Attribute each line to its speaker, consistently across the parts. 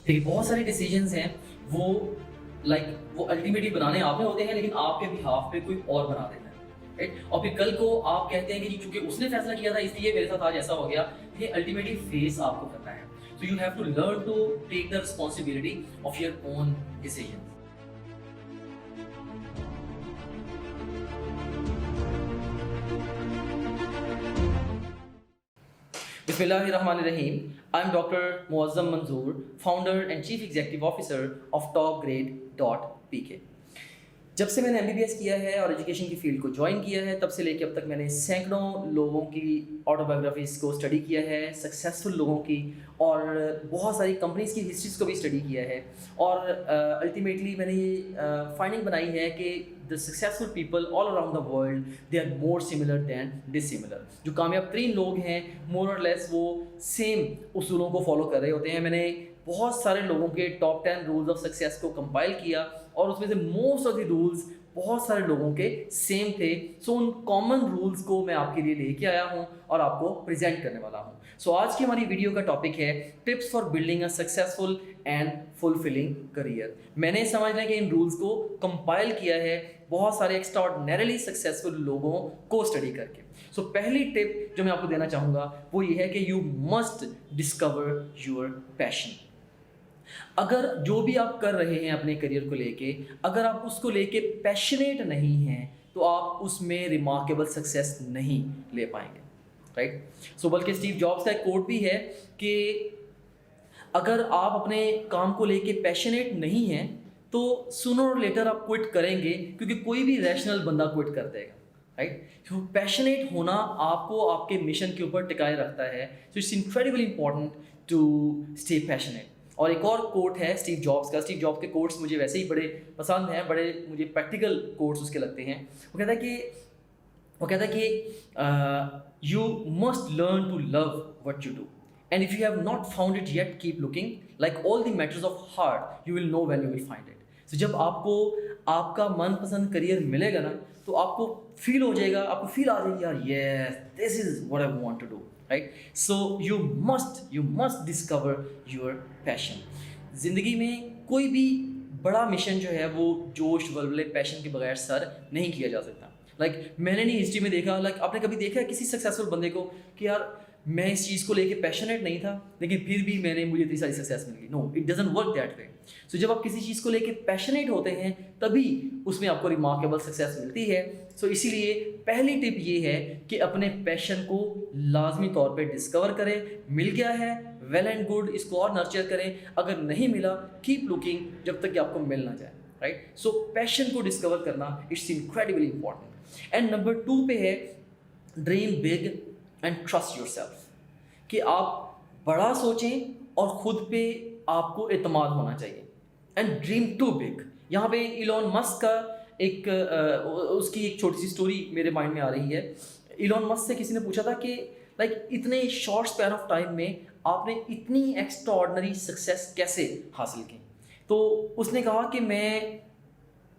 Speaker 1: देखिए बहुत सारे डिसीजंस हैं वो वो अल्टीमेटली बनाने आपने होते हैं, लेकिन आपके बिहाफ पे कोई और बना देता है, राइट? और फिर कल को आप कहते हैं कि जी चूंकि उसने फैसला किया था इसलिए मेरे साथ आज ऐसा हो गया। ये अल्टीमेटली फेस आपको करना है। So you have to learn to take the responsibility of your own decision. Bismillahirrahmanirrahim. I'm Dr. Muazzam Manzoor, founder and chief executive officer of topgrade.pk. जब से मैंने एमबीबीएस किया है और एजुकेशन की फील्ड को ज्वाइन किया है, तब से लेकर अब तक मैंने सैकड़ों लोगों की ऑटोबायोग्राफीज़ को स्टडी किया है, सक्सेसफुल लोगों की, और बहुत सारी कंपनीज़ की हिस्ट्रीज़ को भी स्टडी किया है। और अल्टीमेटली मैंने ये फाइंडिंग बनाई है कि the successful people all around the world they are more similar than dissimilar. जो कामयाब तरीन लोग हैं मोर और लेस वो सेम उसूलों को फॉलो कर रहे होते हैं। मैंने बहुत सारे लोगों के टॉप 10 रूल्स ऑफ सक्सेस को कंपाइल किया और उसमें से मोस्ट ऑफ द रूल्स बहुत सारे लोगों के सेम थे। सो उन कॉमन रूल्स को मैं आपके लिए लेके आया हूं और आपको प्रेजेंट करने वाला हूं। सो आज की हमारी वीडियो का टॉपिक है tips for building a successful and fulfilling career. मैंने समझ लें कि इन रूल्स को कंपाइल किया है बहुत सारे एक्स्ट्राऑर्डिनरीली सक्सेसफुल लोगों को स्टडी करके। सो पहली टिप जो मैं आपको देना चाहूँगा वो ये है कि you must discover your passion. अगर जो भी आप कर रहे हैं अपने करियर को लेके, अगर आप उसको लेके पैशनेट नहीं हैं तो आप उसमें रिमार्केबल सक्सेस नहीं ले पाएंगे, राइट? सो बल्कि स्टीव जॉब्स का एक कोट भी है कि अगर आप अपने काम को लेके पैशनेट नहीं हैं तो सूनर और लेटर आप क्विट करेंगे, क्योंकि कोई भी रैशनल बंदा क्विट कर देगा, राइट? तो पैशनेट होना आपको आपके मिशन के ऊपर टिकाए रखता है। So it's incredibly important to stay passionate. और एक और कोट है स्टीव जॉब्स का। स्टीव जॉब्स के कोट्स मुझे वैसे ही बड़े पसंद हैं, बड़े मुझे प्रैक्टिकल कोट्स उसके लगते हैं। वो कहता है कि you must learn to love what you do and if you have not found it yet keep looking like all the matters of heart you will know when you will find it. तो जब आपको आपका मनपसंद career मिलेगा ना तो आपको feel हो जाएगा, आपको फील आ जाएगी यार yes this is what I want to do, right? So you must discover your passion. जिंदगी में कोई भी बड़ा मिशन जो है वो जोश वल्वले पैशन के बगैर सर नहीं किया जा सकता। मैंने नहीं हिस्ट्री में देखा, आपने कभी देखा है किसी सक्सेसफुल बंदे को कि यार मैं इस चीज़ को लेके पैशनेट नहीं था लेकिन फिर भी मुझे इतनी सारी सक्सेस मिल गई? No, it doesn't work that way. So जब आप किसी चीज़ को लेके पैशनेट होते हैं तभी उसमें आपको रिमार्केबल सक्सेस मिलती है। सो इसीलिए पहली टिप ये है कि अपने पैशन को लाजमी तौर पे डिस्कवर करें। मिल गया है वेल एंड गुड, इसको और नर्चर करें। अगर नहीं मिला कीप लुकिंग जब तक कि आपको मिल ना जाए, राइट? सो पैशन को डिस्कवर करना it's incredibly important. And number 2 पे है dream big and trust yourself, कि आप बड़ा सोचें और खुद पे आपको एतमाद होना चाहिए। And dream too big. यहाँ पे इलॉन मस्क का उसकी एक छोटी सी स्टोरी मेरे माइंड में आ रही है। इलॉन मस्क से किसी ने पूछा था कि इतने शॉर्ट स्पैन ऑफ टाइम में आपने इतनी एक्स्ट्राऑर्डिनरी सक्सेस कैसे हासिल की? तो उसने कहा कि मैं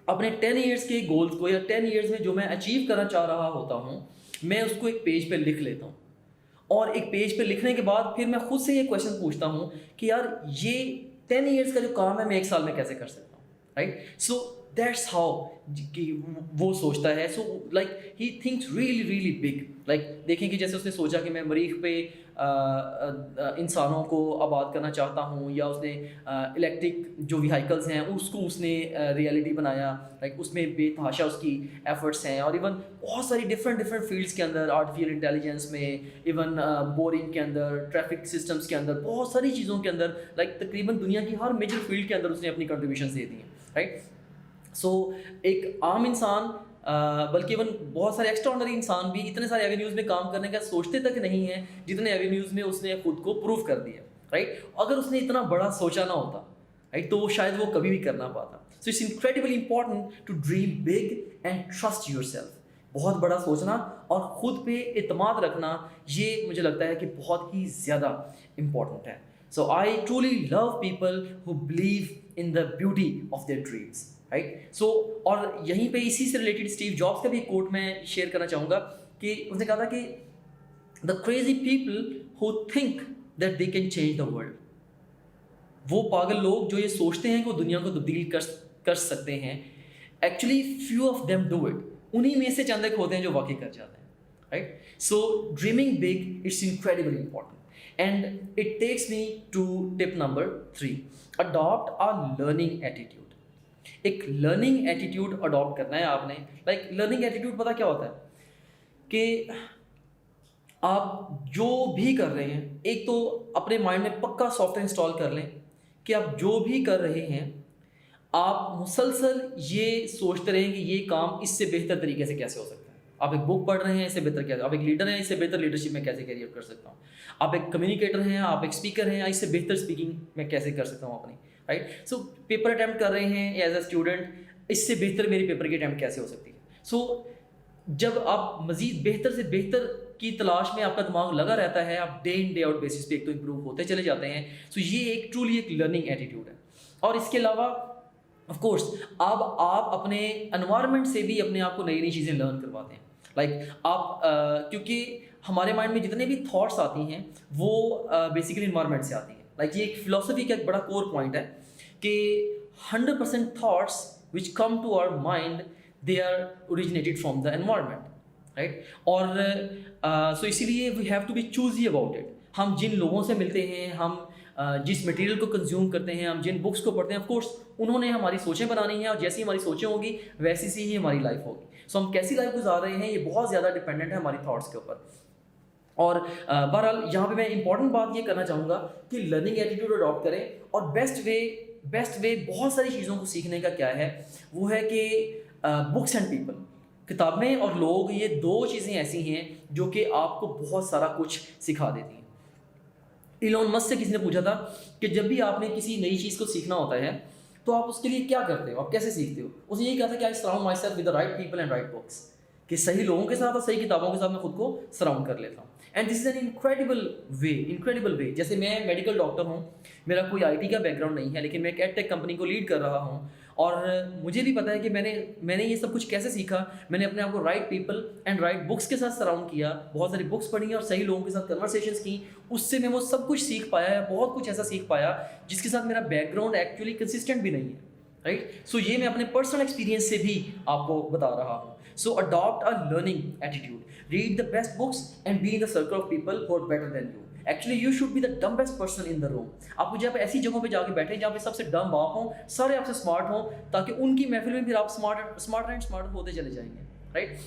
Speaker 1: अपने 10 ईयर्स के गोल्स को या 10 ईयर्स में जो मैं अचीव करना चाह रहा होता हूँ मैं उसको एक पेज पे लिख लेता हूँ, और एक पेज पे लिखने के बाद फिर मैं खुद से ये क्वेश्चन पूछता हूँ कि यार ये 10 ईयर्स का जो काम है मैं एक साल में कैसे कर सकता हूँ, राइट? सो दैट्स हाउ कि वो सोचता है। सो ही थिंक्स रियली बिग। देखें कि जैसे उसने सोचा कि मैं मरीख पे इंसानों को आबाद करना चाहता हूँ, या उसने इलेक्ट्रिक जो व्हीकल्स हैं उसको उसने रियलिटी बनाया। उसमें बेतहाशा उसकी एफर्ट्स हैं। और इवन बहुत सारी डिफरेंट फील्ड्स के अंदर, आर्टिफिशियल इंटेलिजेंस में, इवन बोरिंग के अंदर, ट्रैफिक सिस्टम्स के अंदर, बहुत सारी चीज़ों के अंदर तकरीबन दुनिया की हर मेजर फील्ड के अंदर उसने अपनी कंट्रीब्यूशन दे दी हैं, राइट? सो एक आम इंसान बल्कि इवन बहुत सारे एक्स्ट्राऑर्डिनरी इंसान भी इतने सारे एवेन्यूज़ में काम करने का सोचते तक नहीं है जितने एवेन्यूज़ में उसने खुद को प्रूव कर दिया, राइट? अगर उसने इतना बड़ा सोचा ना होता, राइट, तो शायद वो कभी भी कर ना पाता। So it's incredibly important to dream big and trust yourself. बहुत बड़ा सोचना और खुद पे एतमाद रखना, ये मुझे लगता है कि बहुत ही ज़्यादा इम्पॉर्टेंट है। So I truly love people who believe in the beauty of their dreams, right? So और यहीं पे इसी से रिलेटेड स्टीव जॉब्स का भी एक कोट मैं शेयर करना चाहूँगा कि उसने कहा था कि the crazy people who think that they can change the world वो पागल लोग जो ये सोचते हैं कि वो दुनिया को तब्दील कर सकते हैं, actually few of them do it. उन्हीं में से चंद एक होते हैं जो वाकई कर जाते हैं, right? So dreaming big it's incredibly important and it takes me to tip number 3, adopt a learning attitude. एक लर्निंग एटीट्यूड अडॉप्ट करना है आपने। लाइक लर्निंग एटीट्यूड पता क्या होता है कि आप जो भी कर रहे हैं, एक तो अपने माइंड में पक्का सॉफ्टवेयर इंस्टॉल कर लें कि आप जो भी कर रहे हैं आप मुसलसल ये सोचते रहें कि ये काम इससे बेहतर तरीके से कैसे हो सकता है। आप एक बुक पढ़ रहे हैं, इससे बेहतर क्या, आप एक लीडर हैं, इससे बेहतर लीडरशिप में कैसे कैरियर कर सकता हूँ। आप एक कम्युनिकेटर हैं, आप एक स्पीकर हैं, इससे बेहतर स्पीकिंग में कैसे कर सकता हूँ अपनी, राइट? सो पेपर अटैम्प्ट कर रहे हैं एज अ स्टूडेंट, इससे बेहतर मेरी पेपर की अटैम्प्ट कैसे हो सकती है। सो जब आप मज़ीद बेहतर से बेहतर की तलाश में आपका दिमाग लगा रहता है, आप day in day out basis पे एक तो इम्प्रूव होते चले जाते हैं। सो ये एक ट्रूली एक लर्निंग एटीट्यूड है। और इसके अलावा ऑफ कोर्स अब आप अपने एनवायरनमेंट से भी अपने आप को नई नई चीज़ें लर्न करवाते हैं। लाइक आप क्योंकि हमारे माइंड में जितने भी थॉट्स आती हैं वो बेसिकली इन्वायरमेंट से आती हैं। लाइक ये एक फिलोसफी का एक बड़ा कोर पॉइंट है कि 100% thoughts which come to our mind they are originated from the environment, right? और सो इसीलिए we have to be choosy about it. हम जिन लोगों से मिलते हैं, हम जिस मटेरियल को कंज्यूम करते हैं, हम जिन बुक्स को पढ़ते हैं, ऑफ कोर्स उन्होंने हमारी सोचें बनानी हैं और जैसी हमारी सोचें होंगी वैसी सी ही हमारी लाइफ होगी। सो हम कैसी लाइफ गुजार रहे हैं ये बहुत ज़्यादा डिपेंडेंट है हमारी थॉट्स के ऊपर। और बहरहाल यहाँ पे मैं इंपॉर्टेंट बात ये करना चाहूँगा कि लर्निंग एटीट्यूड अडॉप्ट करें। और बेस्ट वे बहुत सारी चीज़ों को सीखने का क्या है, वो है कि बुक्स एंड पीपल, किताबें और लोग, ये दो चीज़ें ऐसी हैं जो कि आपको बहुत सारा कुछ सिखा देती हैं। इलोन मस्क से किसी ने पूछा था कि जब भी आपने किसी नई चीज़ को सीखना होता है तो आप उसके लिए क्या करते हो, आप कैसे सीखते हो? उसने यही कहा था कि I surround myself with the right people and right books, कि सही लोगों के साथ और सही किताबों के साथ मैं खुद को सराउंड कर लेता हूँ। And this is an incredible way. जैसे मैं मेडिकल डॉक्टर हूँ, मेरा कोई आईटी का बैकग्राउंड नहीं है, लेकिन मैं एक एडटेक कंपनी को लीड कर रहा हूँ और मुझे भी पता है कि मैंने ये सब कुछ कैसे सीखा। मैंने अपने आप को right people and right books के साथ सराउंड किया, बहुत सारी बुक्स पढ़ी और सही लोगों के साथ कन्वर्सेशंस की, उससे मैं वो सब कुछ सीख पाया है, बहुत कुछ ऐसा सीख पाया जिसके साथ मेरा बैकग्राउंड एक्चुअली कंसिस्टेंट भी नहीं है, राइट? सो ये मैं अपने पर्सनल एक्सपीरियंस से भी आपको बता रहा हूँ। So adopt a learning attitude, read the best books and be in the circle of people who are better than you. Actually you should be the dumbest person in the room. आपको जहाँ पे ऐसी जगहों पे जाके बैठे जहाँ पे सबसे डम आप हों, सारे आपसे स्मार्ट हों, ताकि उनकी महफिल में फिर आप स्मार्ट होते चले जाएंगे, राइट?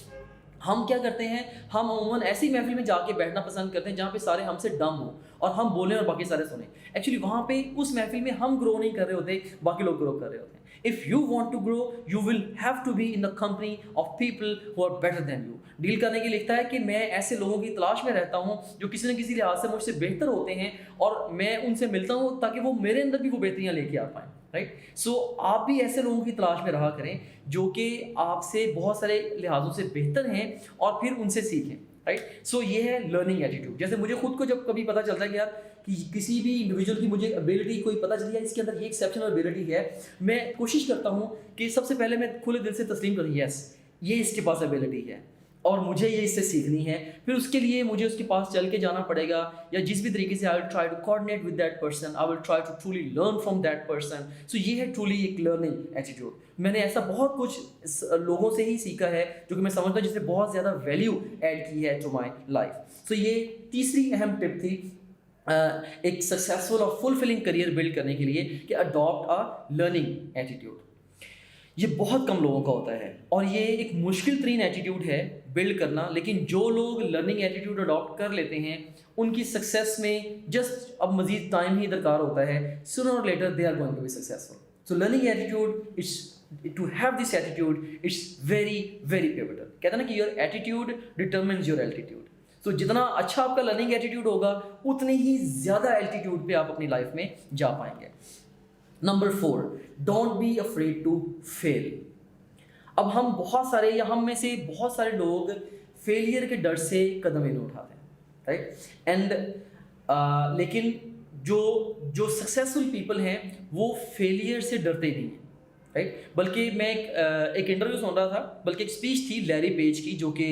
Speaker 1: हम क्या करते हैं, हम अमूमन ऐसी महफिल में जाके बैठना पसंद करते हैं जहाँ पे सारे हमसे डम हो और हम बोलें और बाकी सारे सुने। एक्चुअली वहाँ पे उस महफिल में हम ग्रो नहीं कर रहे होते, बाकी लोग ग्रो कर रहे होते हैं। If you want to grow, you will have to be in the company of people who are better than you. Deal करने की लिखता है कि मैं ऐसे लोगों की तलाश में रहता हूँ जो किसी न किसी लिहाज से मुझसे बेहतर होते हैं और मैं उनसे मिलता हूँ ताकि वो मेरे अंदर भी वो बेहतरियाँ लेके आ पाएँ, राइट? सो आप भी ऐसे लोगों की तलाश में रहा करें जो कि आपसे बहुत सारे लिहाजों से बेहतर हैं और फिर उनसे सीखें, राइट? सो ये है लर्निंग एटीट्यूड। जैसे मुझे खुद को जब कभी पता चलता है कि यार कि किसी भी इंडिविजुअल की मुझे एबिलिटी कोई पता चली है, इसके अंदर ये एक्सेप्शनल एबिलिटी है, मैं कोशिश करता हूँ कि सबसे पहले मैं खुले दिल से तस्लीम करूँ, यस ये इसके पास एबिलिटी है और मुझे ये इससे सीखनी है। फिर उसके लिए मुझे उसके पास चल के जाना पड़ेगा या जिस भी तरीके से I will try to coordinate with that person, I will try to truly learn from that person. So ये है ट्रूली एक लर्निंग एटीट्यूड। मैंने ऐसा बहुत कुछ लोगों से ही सीखा है जो कि मैं समझता हूँ जिसने बहुत ज़्यादा वैल्यू ऐड की है टू माई लाइफ। सो ये तीसरी अहम टिप थी एक सक्सेसफुल और फुलफिलिंग करियर बिल्ड करने के लिए कि अडॉप्ट अ लर्निंग एटीट्यूड। ये बहुत कम लोगों का होता है और ये एक मुश्किल तरीन एटीट्यूड है बिल्ड करना, लेकिन जो लोग लर्निंग एटीट्यूड अडॉप्ट कर लेते हैं उनकी सक्सेस में जस्ट अब मजीद टाइम ही दरकार होता है, sooner or later they are going to be successful. So learning attitude it's to have this attitude it's very pivotal. कहते हैं ना कि your attitude determines your altitude. तो जितना अच्छा आपका लर्निंग एटीट्यूड होगा उतनी ही ज़्यादा एल्टीट्यूड पे आप अपनी लाइफ में जा पाएंगे। Number 4, don't be afraid to fail. अब हम बहुत सारे या हम में से बहुत सारे लोग फेलियर के डर से कदम ही नहीं उठाते हैं, राइट? एंड लेकिन जो सक्सेसफुल पीपल हैं वो फेलियर से डरते नहीं हैं, राइट? बल्कि मैं एक इंटरव्यू सुन रहा था, बल्कि एक स्पीच थी लैरी पेज की जो कि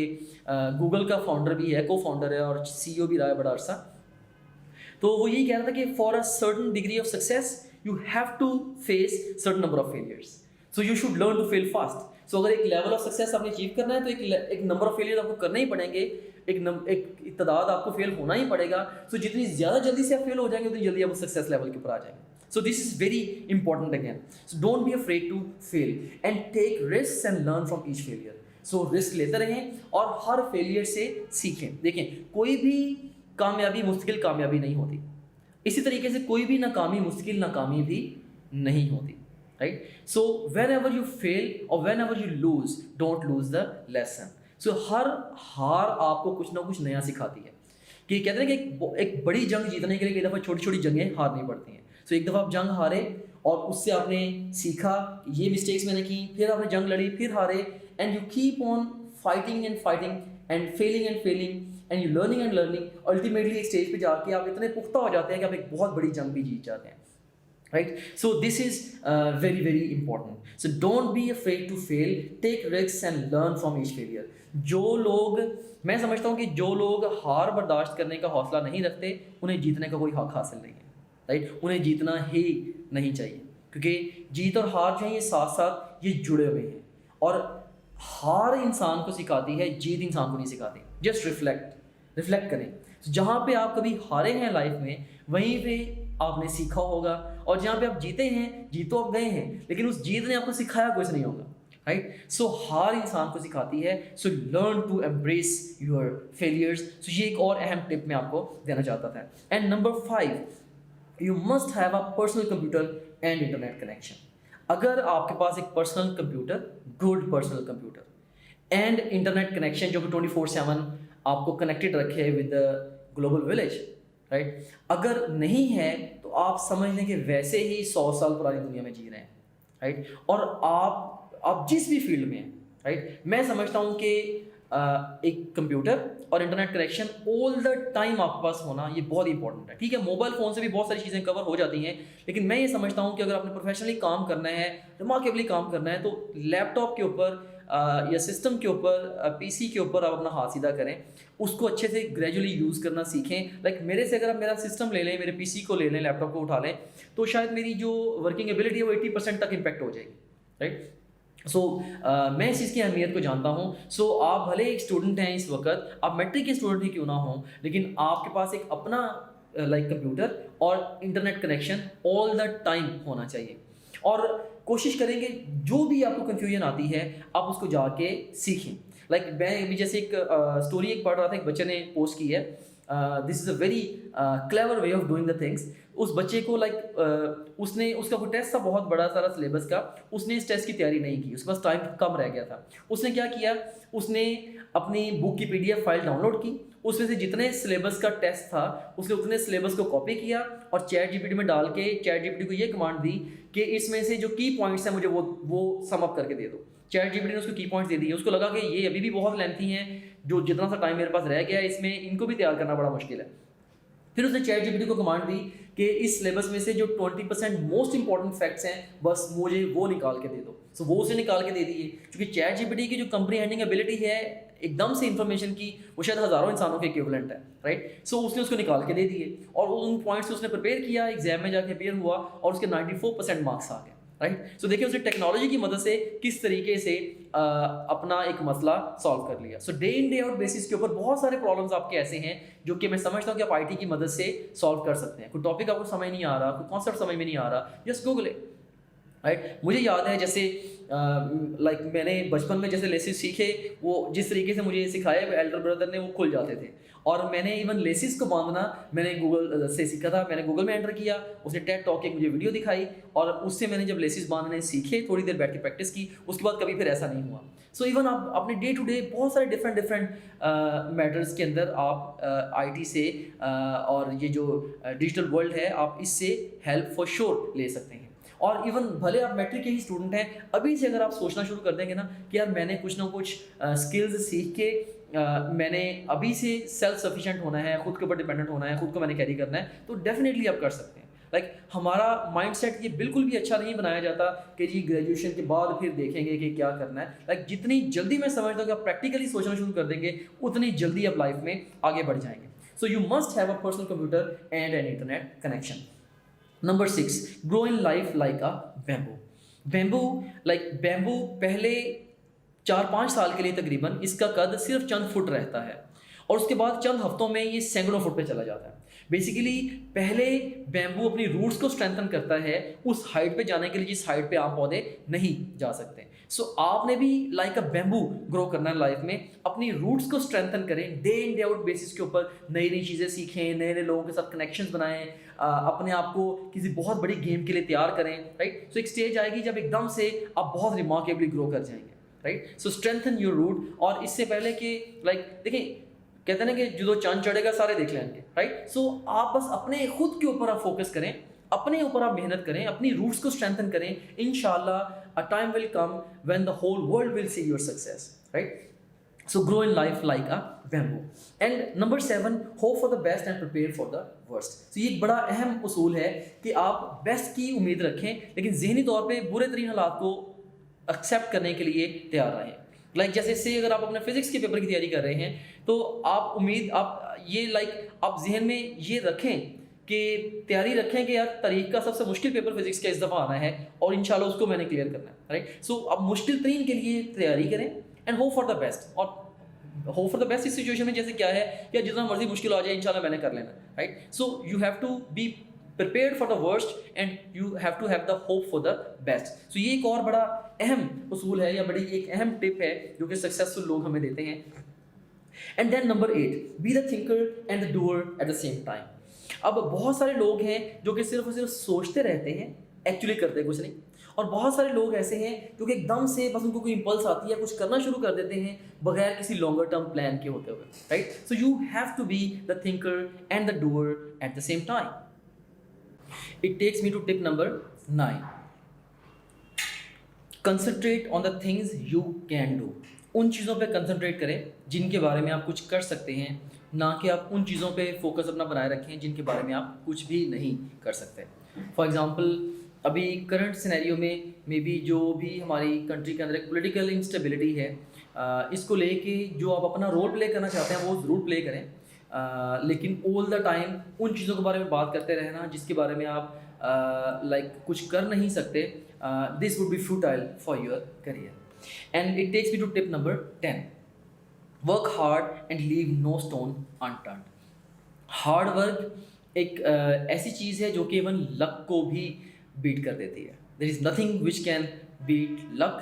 Speaker 1: गूगल का फाउंडर भी है, को फाउंडर है और CEO भी रहा है बड़ा अरसा। तो वो यही कह रहा था कि for a certain degree of success you have to face certain number of failures. So you should learn to fail fast. So अगर एक लेवल ऑफ सक्सेस आपने अचीव करना है तो एक नंबर ऑफ फेलियर आपको करने ही पड़ेंगे, एक तादाद आपको फेल होना ही पड़ेगा. सो जितनी ज़्यादा जल्दी से आप फेल हो जाएंगे उतनी जल्दी आप सक्सेस लेवल के ऊपर आ जाएंगे. So this is very important again. So don't be afraid to fail and take risks and learn from each failure. So risk लेते रहें और हर फेलियर से सीखें. देखें, कोई भी कामयाबी मुश्किल कामयाबी नहीं होती. इसी तरीके से कोई भी नाकामी मुश्किल नाकामी भी नहीं होती. Right? So whenever you fail or whenever you lose, don't lose the lesson. So हर हार आपको कुछ ना कुछ नया सिखाती है. कि कहते हैं कि एक बड़ी जंग जीतने के लिए कई दफ़ा छोटी छोटी जंगें हारनी पड़ती हैं. So एक दफ़ा आप जंग हारे और उससे आपने सीखा, ये मिस्टेक्स मैंने की, फिर आपने जंग लड़ी, फिर हारे, and you keep on fighting and failing and you learning. Ultimately एक स्टेज पे जाके आप इतने पुख्ता हो जाते हैं कि आप एक बहुत बड़ी जंग भी जीत जाते हैं. Right? So this is very important. So don't be afraid to fail. Take risks and learn from each failure. मैं समझता हूँ कि जो लोग हार बर्दाश्त करने का हौसला नहीं रखते उन्हें जीतने का कोई हक हासिल नहीं है. राइट? उन्हें जीतना ही नहीं चाहिए, क्योंकि जीत और हार जो है ये साथ साथ ये जुड़े हुए हैं. और हार इंसान को सिखाती है, जीत इंसान को नहीं सिखाती. जस्ट रिफ्लेक्ट करें. जहाँ पे आप कभी हारे हैं लाइफ में वहीं पे आपने सीखा होगा, और जहाँ पे आप जीते हैं, जीत तो आप गए हैं लेकिन उस जीत ने आपको सिखाया कुछ नहीं होगा. राइट? सो हार इंसान को सिखाती है. So learn to embrace your failures. So ये एक और अहम टिप मैं आपको देना चाहता था. And number 5, you must have a personal computer and internet connection. अगर आपके पास एक personal computer, good personal computer and internet connection जो कि 24/7 आपको कनेक्टेड रखे with the global village, right? अगर नहीं है तो आप समझ लें कि वैसे ही 100 साल पुरानी दुनिया में जी रहे हैं. राइट? और आप जिस भी फील्ड में हैं, राइट, मैं समझता हूँ कि एक कंप्यूटर और internet connection all the time आपके पास होना ये बहुत इंपॉर्टेंट है. ठीक है, मोबाइल फ़ोन से भी बहुत सारी चीज़ें कवर हो जाती हैं, लेकिन मैं ये समझता हूँ कि अगर आपने प्रोफेशनली काम करना है, रिमार्केबली काम करना है, तो लैपटॉप के ऊपर या सिस्टम के ऊपर, पीसी के ऊपर आप अपना हाथ सीधा करें, उसको अच्छे से ग्रेजुअली यूज़ करना सीखें. लाइक मेरे से अगर आप मेरा सिस्टम ले लें, मेरे पीसी को ले लें, लैपटॉप को उठा लें, तो शायद मेरी जो वर्किंग एबिलिटी है वो 80% तक इम्पैक्ट हो जाएगी. राइट? सो मैं इस चीज़ की अहमियत को जानता हूँ. सो आप भले एक स्टूडेंट हैं इस वक्त, आप मैट्रिक के स्टूडेंट ही क्यों ना हों, लेकिन आपके पास एक अपना कंप्यूटर और internet connection all the time होना चाहिए. और कोशिश करेंगे जो भी आपको कन्फ्यूजन आती है आप उसको जाके सीखें. लाइक मैं अभी जैसे एक स्टोरी एक पढ़ रहा था, एक बच्चे ने पोस्ट की है. This is a very clever way of doing the things. उस बच्चे को उसका कोई टेस्ट था बहुत बड़ा सारा सिलेबस का, उसने इस टेस्ट की तैयारी नहीं की, उसके पास टाइम कम रह गया था. उसने क्या किया, उसने अपनी बुक की PDF फाइल डाउनलोड की, उसमें से जितने सिलेबस का टेस्ट था उसने उतने सिलेबस को कॉपी किया और ChatGPT में डाल के ChatGPT को ये कमांड दी कि इसमें से जो की पॉइंट्स हैं मुझे वो सम अप करके दे दो. ChatGPT ने उसको की पॉइंट्स दे दिए. उसको लगा कि ये अभी भी बहुत लेंथी हैं, जो जितना सा टाइम मेरे पास रह गया है इसमें इनको भी तैयार करना बड़ा मुश्किल है. फिर उसने ChatGPT को कमांड दी कि इस सिलेबस में से जो 20% मोस्ट इंपॉर्टेंट फैक्ट्स हैं बस मुझे वो निकाल के दे दो. सो वो उसे निकाल के दे दिए, क्योंकि ChatGPT की जो कंप्रीहेंडिंग एबिलिटी है एकदम से इन्फॉर्मेशन की, वो शायद हज़ारों इंसानों के इक्विवेलेंट है. राइट? सो उसने उसको निकाल के दे दिए और उन पॉइंट्स उसने प्रिपेयर किया, एग्जाम में जाके अपेयर हुआ और उसके 94% मार्क्स आ गए. राइट? सो देखिए उसने टेक्नोलॉजी की मदद से किस तरीके से अपना एक मसला सॉल्व कर लिया. So day in day out basis के ऊपर बहुत सारे प्रॉब्लम्स आपके ऐसे हैं जो कि मैं समझता हूँ कि आप IT की मदद से सॉल्व कर सकते हैं. कोई टॉपिक आपको समझ नहीं आ रहा, कोई कॉन्सेप्ट समझ में नहीं आ रहा, जस्ट गूगल इट. राइट? मुझे याद है जैसे मैंने बचपन में जैसे लेसिस सीखे, वो जिस तरीके से मुझे सिखाया एल्डर ब्रदर ने, वो खुल जाते थे. और मैंने इवन लेसिस को बांधना मैंने गूगल से सीखा था. मैंने गूगल में एंटर किया, उसने टेड टॉक की मुझे वीडियो दिखाई और उससे मैंने जब लेसिस बांधने सीखे, थोड़ी देर बैठ के प्रैक्टिस की, उसके बाद कभी फिर ऐसा नहीं हुआ. सो इवन आप अपने डे टू डे बहुत सारे डिफरेंट मैटर्स के अंदर आप IT से और ये जो डिजिटल वर्ल्ड है आप इससे हेल्प फॉर श्योर ले सकते हैं. और इवन भले आप मैट्रिक के ही स्टूडेंट हैं, अभी से अगर आप सोचना शुरू कर देंगे ना कि यार मैंने कुछ ना कुछ स्किल्स सीख के मैंने अभी से सेल्फ सफिशिएंट होना है, खुद के ऊपर डिपेंडेंट होना है, खुद को मैंने कैरी करना है, तो डेफिनेटली आप कर सकते हैं. लाइक हमारा माइंडसेट ये बिल्कुल भी अच्छा नहीं बनाया जाता कि जी ग्रेजुएशन के बाद फिर देखेंगे कि क्या करना है. लाइक जितनी जल्दी मैं समझता हूँ कि आप प्रैक्टिकली सोचना शुरू कर देंगे उतनी जल्दी आप लाइफ में आगे बढ़ जाएंगे. सो you must have a personal computer and an internet connection. Number 6, grow in life like a bamboo. Bamboo पहले 4-5 साल के लिए तकरीबन इसका कद सिर्फ चंद फुट रहता है और उसके बाद चंद हफ्तों में ये सैकड़ों फुट पे चला जाता है। बेसिकली पहले बैम्बू अपनी रूट्स को स्ट्रेंथन करता है उस हाइट पे जाने के लिए जिस हाइट पे आम पौधे नहीं जा सकते। सो आपने भी लाइक अ बैम्बू ग्रो करना है लाइफ में, अपनी रूट्स को स्ट्रेंथन करें, day in day out basis के ऊपर नई नई चीज़ें सीखें, नए नए लोगों के साथ कनेक्शंस बनाएं, अपने आप को किसी बहुत बड़ी गेम के लिए तैयार करें, राइट। सो एक स्टेज आएगी जब एकदम से आप बहुत रिमार्केबली ग्रो कर जाएंगे, right. So strengthen your root. और इससे पहले कि देखिए कहते हैं ना कि जो चंद चढ़ेगा सारे देख लेंगे, राइट। सो आप बस अपने खुद के ऊपर आप फोकस करें, अपने ऊपर आप मेहनत करें, अपनी रूट्स को स्ट्रेंथन करें। इंशाल्लाह a time will come when the whole world will see your success, right. So grow in life like a bamboo. And number 7, hope for the best and prepare for the worst. So ये एक बड़ा अहम उसूल है कि आप best की उम्मीद रखें लेकिन ज़हनी तौर पे बुरे तरीन हालात को एक्सेप्ट करने के लिए तैयार रहें। जैसे से अगर आप अपने फिजिक्स के पेपर की तैयारी कर रहे हैं तो आप आप जहन में ये रखें कि तैयारी रखें कि यार तारीख का सबसे मुश्किल पेपर फिजिक्स का इस दफ़ा आना है और इंशाल्लाह उसको मैंने क्लियर करना है, राइट। सो अब मुश्किल तरीन के लिए तैयारी करें and hope for the best. और होप फॉर द बेस्ट इस सिचुएशन में जैसे क्या है कि जितना मर्जी मुश्किल आ जाए इंशाल्लाह मैंने कर लेना, right. So you have to be prepared for the worst and you have to have the hope for the best. So ये एक और बड़ा अहम उसूल है या बड़ी एक अहम टिप है जो कि सक्सेसफुल लोग हमें देते हैं। And then number 8, be the thinker and the doer at the same time. अब बहुत सारे लोग हैं जो कि सिर्फ और सिर्फ सोचते रहते हैं, एक्चुअली करते कुछ नहीं। और बहुत सारे लोग ऐसे हैं जो कि एकदम से बस उनको कोई इंपल्स आती है कुछ करना शुरू कर देते हैं बगैर किसी लॉन्गर टर्म प्लान के होते हुए, right. So you have to be the thinker and the doer at the same time. It takes me to tip number 9. Concentrate on the things you can do. उन चीज़ों पे concentrate करें जिनके बारे में आप कुछ कर सकते हैं, ना कि आप उन चीज़ों पे फोकस अपना बनाए रखें जिनके बारे में आप कुछ भी नहीं कर सकते। फॉर एग्ज़ाम्पल अभी करंट सिनेरियो में मे बी जो भी हमारी कंट्री के अंदर एक पॉलिटिकल इंस्टेबिलिटी है, इसको लेके जो आप अपना रोल प्ले करना चाहते हैं वो ज़रूर प्ले करें, लेकिन ऑल द टाइम उन चीज़ों के बारे में बात करते रहना जिसके बारे में आप कुछ कर नहीं सकते, this would be futile for your career. And it takes me to tip number 10, work hard and leave no stone unturned. Hard work एक ऐसी चीज़ है जो कि इवन लक को भी बीट कर देती है। There is nothing which can beat luck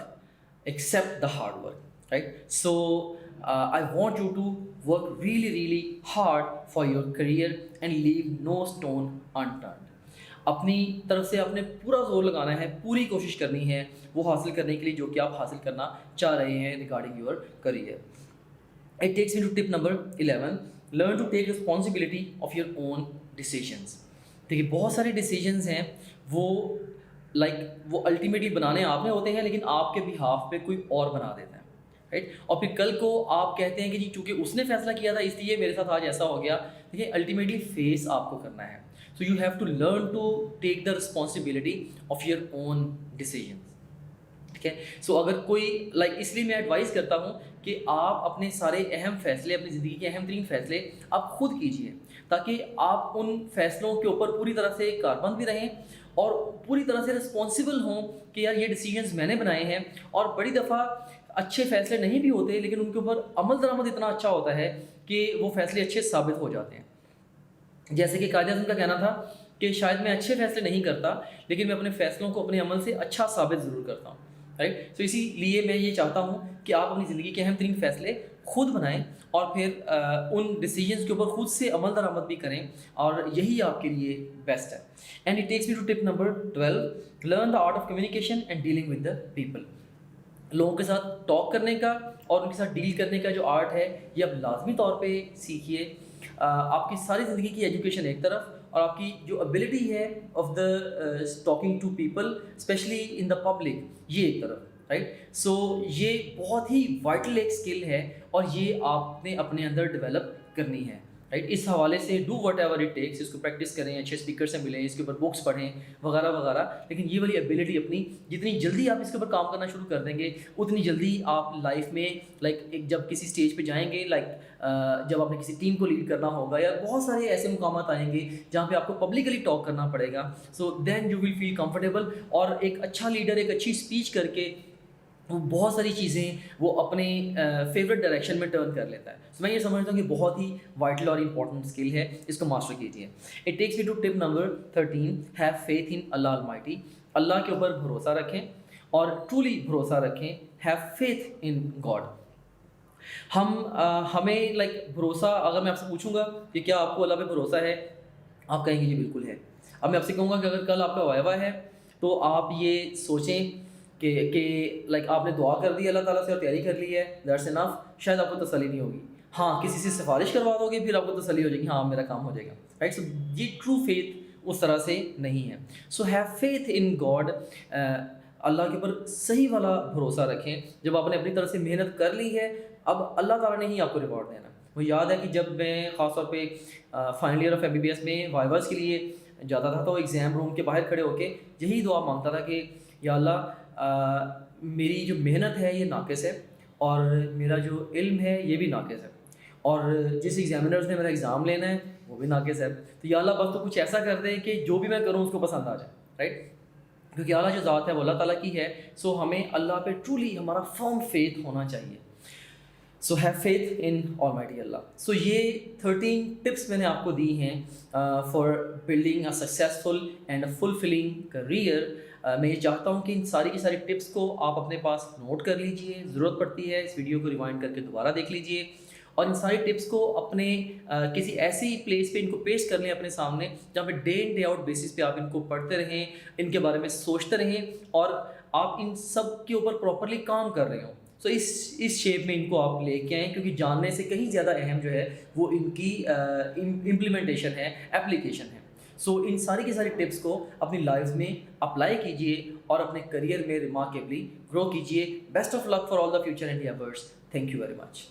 Speaker 1: except the hard work, right. So I want you to work really really hard for your career and leave no stone unturned. अपनी तरफ से आपने पूरा जोर लगाना है, पूरी कोशिश करनी है वो हासिल करने के लिए जो कि आप हासिल करना चाह रहे हैं regarding your career. It takes me to tip number 11, learn to take responsibility of your own decisions. देखिए बहुत सारे डिसीजंस हैं वो वो अल्टीमेटली बनाने आपने होते हैं लेकिन आपके बिहाफ पे कोई और बना देता है, राइट। और फिर कल को आप कहते हैं कि जी चूँकि उसने फैसला किया था इसलिए मेरे साथ आज ऐसा हो गया। देखिए अल्टीमेटली फेस आपको करना है। So you have to learn to take the responsibility of your own decision, ठीक है। सो अगर कोई इसलिए मैं एडवाइस करता हूँ कि आप अपने सारे अहम फैसले, अपनी ज़िंदगी के अहम तरीन फैसले आप खुद कीजिए ताकि आप उन फैसलों के ऊपर पूरी तरह से कारबंद भी रहें और पूरी तरह से रिस्पॉन्सिबल हों कि यार ये डिसीजंस मैंने बनाए हैं। और बड़ी दफ़ा अच्छे फैसले नहीं भी होते लेकिन उनके ऊपर अमल दरामद इतना अच्छा होता है कि वो फैसले अच्छे साबित हो जाते हैं। जैसे कि कायद आज़म का कहना था कि शायद मैं अच्छे फैसले नहीं करता लेकिन मैं अपने फैसलों को अपने अमल से अच्छा साबित ज़रूर करता हूँ, राइट। सो इसीलिए मैं ये चाहता हूँ कि आप अपनी ज़िंदगी के अहम तरीन फैसले खुद बनाएं और फिर उन डिसीजंस के ऊपर खुद से अमल दरामद भी करें और यही आपके लिए बेस्ट है। And it takes me to tip number 12, learn the art of communication and dealing with the people. लोगों के साथ टॉक करने का और उनके साथ डील करने का जो आर्ट है ये आप लाजमी तौर पे सीखिए। आपकी सारी ज़िंदगी की एजुकेशन एक तरफ और आपकी जो एबिलिटी है of the talking to people specially in the public ये एक तरफ, राइट। सो ये बहुत ही वाइटल एक स्किल है और ये आपने अपने अंदर डेवलप करनी है। राइट। इस हवाले से do whatever it takes, इसको प्रैक्टिस करें, अच्छे स्पीकर से मिलें, इसके ऊपर बुक्स पढ़ें वगैरह वगैरह। लेकिन ये वाली एबिलिटी अपनी जितनी जल्दी आप इसके ऊपर काम करना शुरू कर देंगे उतनी जल्दी आप लाइफ में एक जब किसी स्टेज पे जाएंगे, जब आपने किसी टीम को लीड करना होगा या बहुत सारे ऐसे मुकाम आएंगे जहाँ पे आपको पब्लिकली टॉक करना पड़ेगा, so then you will feel comfortable. और एक अच्छा लीडर एक अच्छी स्पीच करके वो बहुत सारी चीज़ें वो अपने फेवरेट डायरेक्शन में टर्न कर लेता है। तो मैं ये समझता हूँ कि बहुत ही वाइटल और इम्पॉर्टेंट स्किल है, इसको मास्टर कीजिए। It takes me to tip number 13, have faith in Allah almighty. Allah के ऊपर भरोसा रखें और ट्रूली भरोसा रखें, हैव फेथ इन गॉड। हमें भरोसा, अगर मैं आपसे पूछूंगा कि क्या आपको अल्लाह पे भरोसा है, आप कहेंगे जी बिल्कुल है। अब मैं आपसे कहूँगा कि अगर कल आपका वायवा है तो आप ये सोचें कि आपने दुआ कर दी अल्लाह ताला से और तैयारी कर ली है, दैट्स इनफ। शायद आपको तसल्ली नहीं होगी, हाँ किसी से सिफारिश करवा दोगे फिर आपको तसल्ली हो जाएगी, हाँ मेरा काम हो जाएगा, राइट। सो ये ट्रू फेथ उस तरह से नहीं है। So have faith in God, Allah के ऊपर सही वाला भरोसा रखें। जब आपने अपनी तरफ से मेहनत कर ली है, अब अल्लाह ताला ने ही आपको रिवॉर्ड देना। मुझे याद है कि जब मैं ख़ासतौर पे फाइनल ईयर ऑफ MBBS में वाइवास के लिए जाता था तो एग्ज़ाम रूम के बाहर खड़े होके यही दुआ मांगता था कि या अल्लाह मेरी जो मेहनत है ये नाक़िस है और मेरा जो इल्म है ये भी नाक़िस है और जिस एग्जामिनर्स ने मेरा एग्ज़ाम लेना है वो भी नाक़िस है। तो या अल्लाह बस तो कुछ ऐसा कर दे कि जो भी मैं करूँ उसको पसंद आ जाए, राइट। क्योंकि अल्लाह जो ज़ात है वो अल्लाह ताला की है। सो हमें अल्लाह पे ट्रूली हमारा फर्म फेथ होना चाहिए। So have faith in almighty Allah. So ये 13 टिप्स मैंने आपको दी हैं for building a successful and fulfilling career. मैं ये चाहता हूँ कि इन सारी की सारी टिप्स को आप अपने पास नोट कर लीजिए, ज़रूरत पड़ती है इस वीडियो को रिवाइंड करके दोबारा देख लीजिए और इन सारी टिप्स को अपने किसी ऐसी प्लेस पे इनको पेश कर लें अपने सामने जहाँ पे day in day out basis पे आप इनको पढ़ते रहें, इनके बारे में सोचते रहें और आप इन सब के ऊपर प्रॉपरली काम कर रहे हो। सो इस शेप में इनको आप लेके आएँ, क्योंकि जानने से कहीं ज़्यादा अहम जो है वो इनकी इम्प्लीमेंटेशन है, एप्लीकेशन है। सो इन सारी की सारी टिप्स को अपनी लाइफ में अप्लाई कीजिए और अपने करियर में रिमार्केबली ग्रो कीजिए। Best of luck for all the future endeavours. Thank you very much.